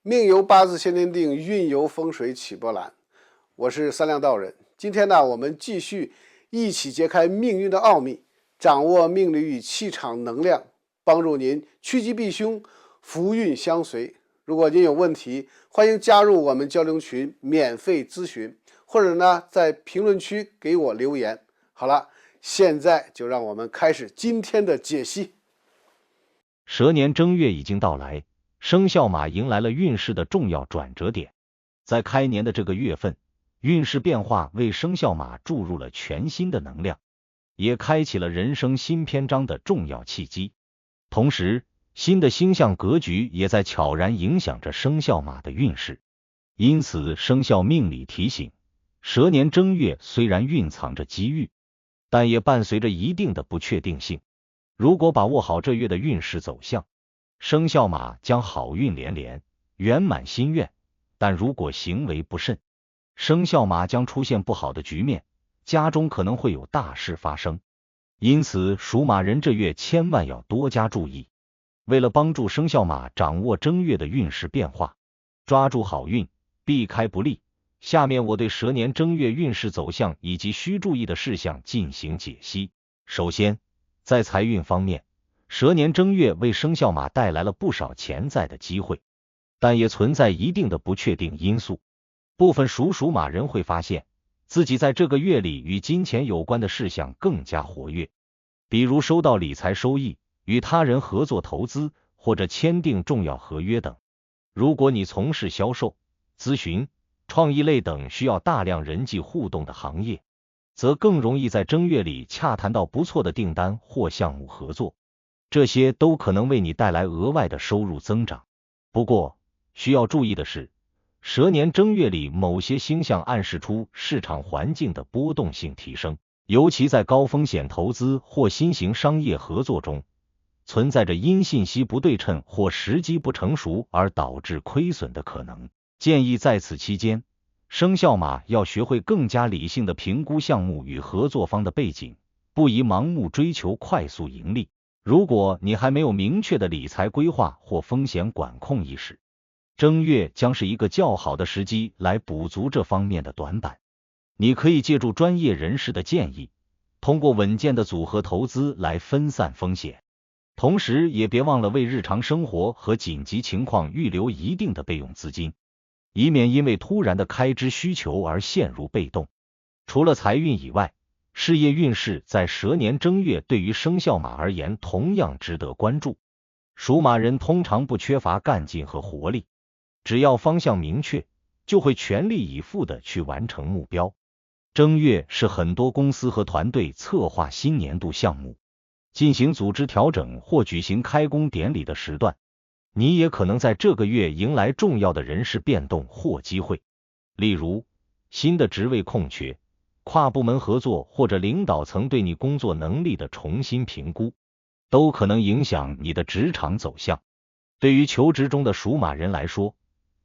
命由八字先天定，运由风水起波澜。我是三亮道人。今天呢，我们继续一起揭开命运的奥秘，掌握命理与气场能量，帮助您趋吉避凶，福运相随。如果您有问题，欢迎加入我们交流群，免费咨询，或者呢，在评论区给我留言。好了，现在就让我们开始今天的解析。蛇年正月已经到来，生肖马迎来了运势的重要转折点。在开年的这个月份，运势变化为生肖马注入了全新的能量，也开启了人生新篇章的重要契机。同时，新的星象格局也在悄然影响着生肖马的运势。因此，生肖命理提醒，蛇年正月虽然蕴藏着机遇，但也伴随着一定的不确定性。如果把握好这月的运势走向，生肖马将好运连连，圆满心愿；但如果行为不慎，生肖马将出现不好的局面，家中可能会有大事发生。因此，属马人这月千万要多加注意。为了帮助生肖马掌握正月的运势变化，抓住好运，避开不利，下面我对蛇年正月运势走向以及需注意的事项进行解析。首先，在财运方面，蛇年正月为生肖马带来了不少潜在的机会，但也存在一定的不确定因素。部分属马人会发现自己在这个月里与金钱有关的事项更加活跃，比如收到理财收益、与他人合作投资或者签订重要合约等。如果你从事销售、咨询、创意类等需要大量人际互动的行业，则更容易在正月里洽谈到不错的订单或项目合作，这些都可能为你带来额外的收入增长。不过，需要注意的是，蛇年正月里某些星象暗示出市场环境的波动性提升，尤其在高风险投资或新型商业合作中，存在着因信息不对称或时机不成熟而导致亏损的可能。建议在此期间，生肖马要学会更加理性的评估项目与合作方的背景，不宜盲目追求快速盈利。如果你还没有明确的理财规划或风险管控意识，正月将是一个较好的时机来补足这方面的短板。你可以借助专业人士的建议，通过稳健的组合投资来分散风险，同时也别忘了为日常生活和紧急情况预留一定的备用资金，以免因为突然的开支需求而陷入被动。除了财运以外，事业运势在蛇年正月对于生肖马而言同样值得关注。属马人通常不缺乏干劲和活力，只要方向明确，就会全力以赴地去完成目标。正月是很多公司和团队策划新年度项目、进行组织调整或举行开工典礼的时段，你也可能在这个月迎来重要的人事变动或机会，例如新的职位空缺、跨部门合作或者领导层对你工作能力的重新评估，都可能影响你的职场走向。对于求职中的属马人来说，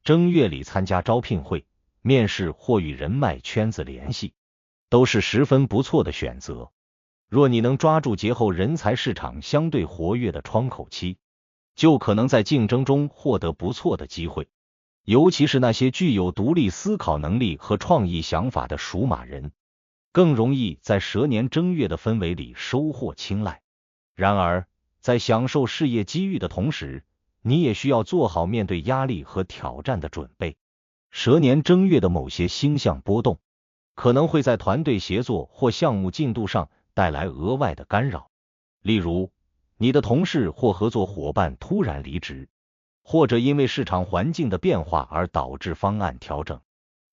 正月里参加招聘会、面试或与人脉圈子联系，都是十分不错的选择。若你能抓住节后人才市场相对活跃的窗口期，就可能在竞争中获得不错的机会，尤其是那些具有独立思考能力和创意想法的属马人，更容易在蛇年正月的氛围里收获青睐。然而，在享受事业机遇的同时，你也需要做好面对压力和挑战的准备。蛇年正月的某些星象波动，可能会在团队协作或项目进度上带来额外的干扰，例如你的同事或合作伙伴突然离职，或者因为市场环境的变化而导致方案调整。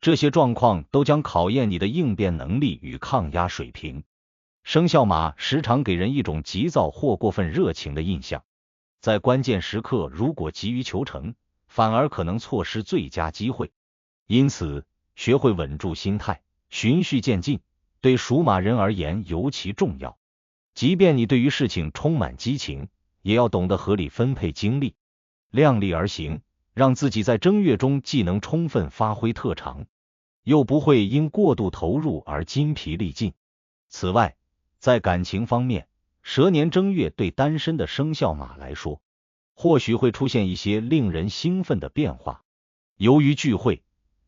这些状况都将考验你的应变能力与抗压水平。生肖马时常给人一种急躁或过分热情的印象，在关键时刻如果急于求成，反而可能错失最佳机会。因此，学会稳住心态，循序渐进，对属马人而言尤其重要。即便你对于事情充满激情，也要懂得合理分配精力，量力而行，让自己在正月中既能充分发挥特长，又不会因过度投入而筋疲力尽。此外，在感情方面，蛇年正月对单身的生肖马来说，或许会出现一些令人兴奋的变化，由于聚会、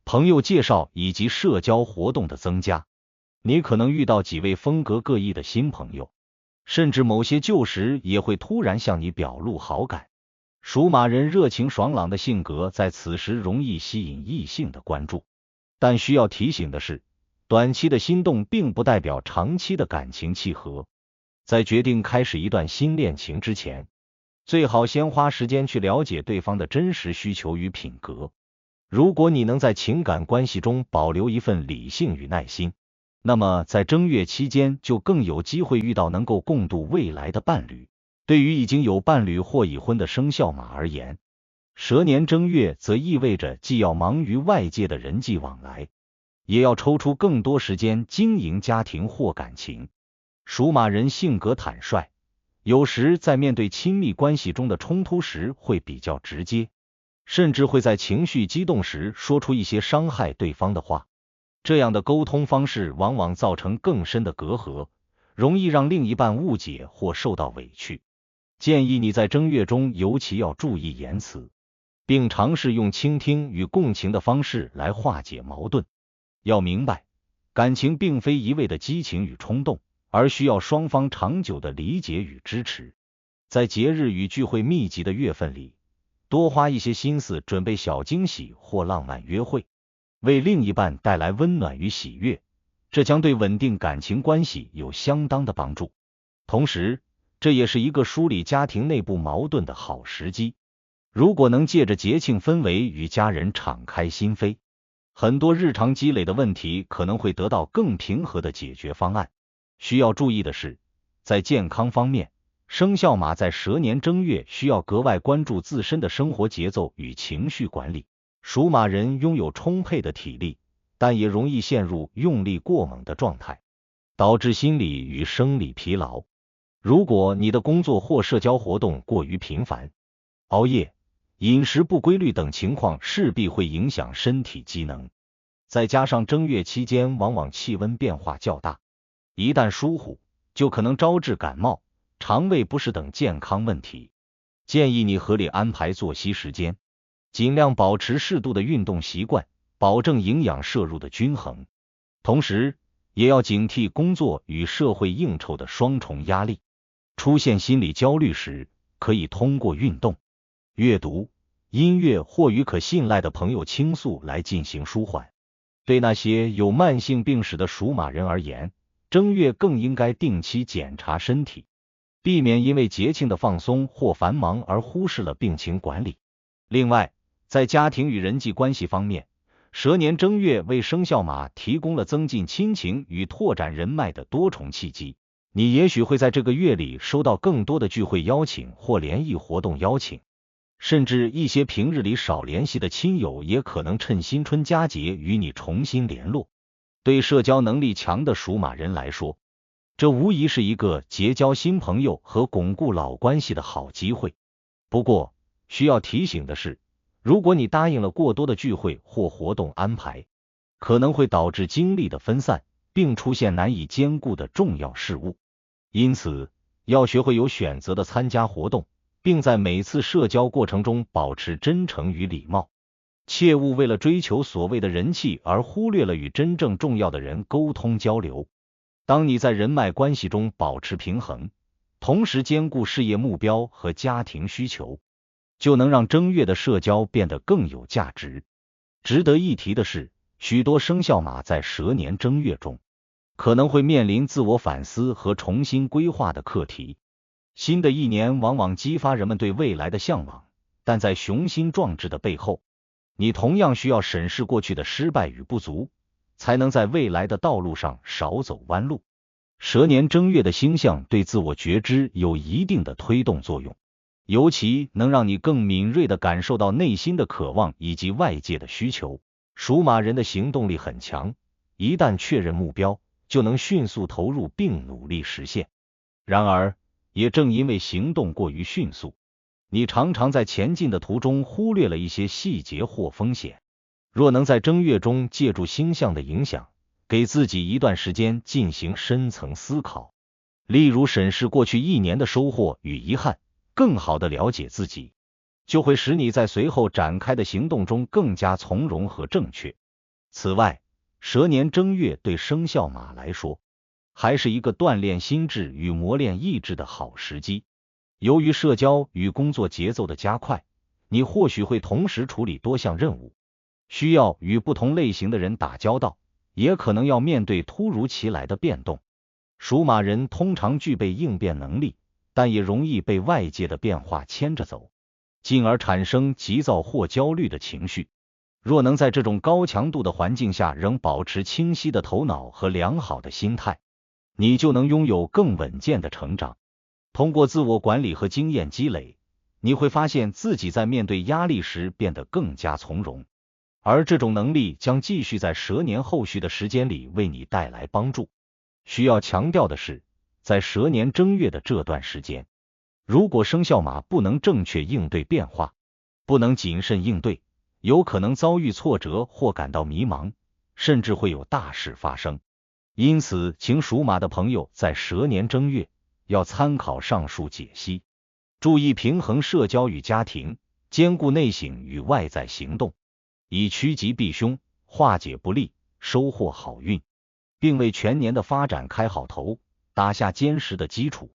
朋友介绍以及社交活动的增加，你可能遇到几位风格各异的新朋友，甚至某些旧识也会突然向你表露好感。属马人热情爽朗的性格在此时容易吸引异性的关注，但需要提醒的是，短期的心动并不代表长期的感情契合。在决定开始一段新恋情之前，最好先花时间去了解对方的真实需求与品格。如果你能在情感关系中保留一份理性与耐心，那么在正月期间就更有机会遇到能够共度未来的伴侣。对于已经有伴侣或已婚的生肖马而言，蛇年正月则意味着既要忙于外界的人际往来，也要抽出更多时间经营家庭或感情。属马人性格坦率，有时在面对亲密关系中的冲突时会比较直接，甚至会在情绪激动时说出一些伤害对方的话。这样的沟通方式往往造成更深的隔阂，容易让另一半误解或受到委屈。建议你在正月中尤其要注意言辞，并尝试用倾听与共情的方式来化解矛盾。要明白，感情并非一味的激情与冲动，而需要双方长久的理解与支持。在节日与聚会密集的月份里，多花一些心思准备小惊喜或浪漫约会，为另一半带来温暖与喜悦，这将对稳定感情关系有相当的帮助。同时，这也是一个梳理家庭内部矛盾的好时机。如果能借着节庆氛围与家人敞开心扉，很多日常积累的问题可能会得到更平和的解决方案。需要注意的是，在健康方面，生肖马在蛇年正月需要格外关注自身的生活节奏与情绪管理。属马人拥有充沛的体力，但也容易陷入用力过猛的状态，导致心理与生理疲劳。如果你的工作或社交活动过于频繁，熬夜、饮食不规律等情况势必会影响身体机能。再加上正月期间往往气温变化较大，一旦疏忽，就可能招致感冒、肠胃不适等健康问题。建议你合理安排作息时间，尽量保持适度的运动习惯，保证营养摄入的均衡。同时，也要警惕工作与社会应酬的双重压力。出现心理焦虑时，可以通过运动、阅读、音乐或与可信赖的朋友倾诉来进行舒缓。对那些有慢性病史的属马人而言，正月更应该定期检查身体，避免因为节庆的放松或繁忙而忽视了病情管理。另外，在家庭与人际关系方面，蛇年正月为生肖马提供了增进亲情与拓展人脉的多重契机。你也许会在这个月里收到更多的聚会邀请或联谊活动邀请，甚至一些平日里少联系的亲友也可能趁新春佳节与你重新联络。对社交能力强的属马人来说，这无疑是一个结交新朋友和巩固老关系的好机会。不过，需要提醒的是，如果你答应了过多的聚会或活动安排，可能会导致精力的分散，并出现难以兼顾的重要事务。因此，要学会有选择的参加活动，并在每次社交过程中保持真诚与礼貌。切勿为了追求所谓的人气而忽略了与真正重要的人沟通交流。当你在人脉关系中保持平衡，同时兼顾事业目标和家庭需求，就能让正月的社交变得更有价值。值得一提的是，许多生肖马在蛇年正月中可能会面临自我反思和重新规划的课题。新的一年往往激发人们对未来的向往，但在雄心壮志的背后，你同样需要审视过去的失败与不足，才能在未来的道路上少走弯路。蛇年正月的星象对自我觉知有一定的推动作用，尤其能让你更敏锐地感受到内心的渴望以及外界的需求。属马人的行动力很强，一旦确认目标，就能迅速投入并努力实现。然而，也正因为行动过于迅速，你常常在前进的途中忽略了一些细节或风险。若能在正月中借助星象的影响，给自己一段时间进行深层思考，例如审视过去一年的收获与遗憾，更好地了解自己，就会使你在随后展开的行动中更加从容和正确。此外，蛇年正月对生肖马来说，还是一个锻炼心智与磨练意志的好时机。由于社交与工作节奏的加快，你或许会同时处理多项任务，需要与不同类型的人打交道，也可能要面对突如其来的变动。属马人通常具备应变能力，但也容易被外界的变化牵着走，进而产生急躁或焦虑的情绪。若能在这种高强度的环境下仍保持清晰的头脑和良好的心态，你就能拥有更稳健的成长。通过自我管理和经验积累，你会发现自己在面对压力时变得更加从容，而这种能力将继续在蛇年后续的时间里为你带来帮助。需要强调的是，在蛇年正月的这段时间，如果生肖马不能正确应对变化，不能谨慎应对，有可能遭遇挫折或感到迷茫，甚至会有大事发生。因此，请属马的朋友在蛇年正月要参考上述解析，注意平衡社交与家庭，兼顾内省与外在行动，以趋吉避凶，化解不利，收获好运，并为全年的发展开好头，打下坚实的基础。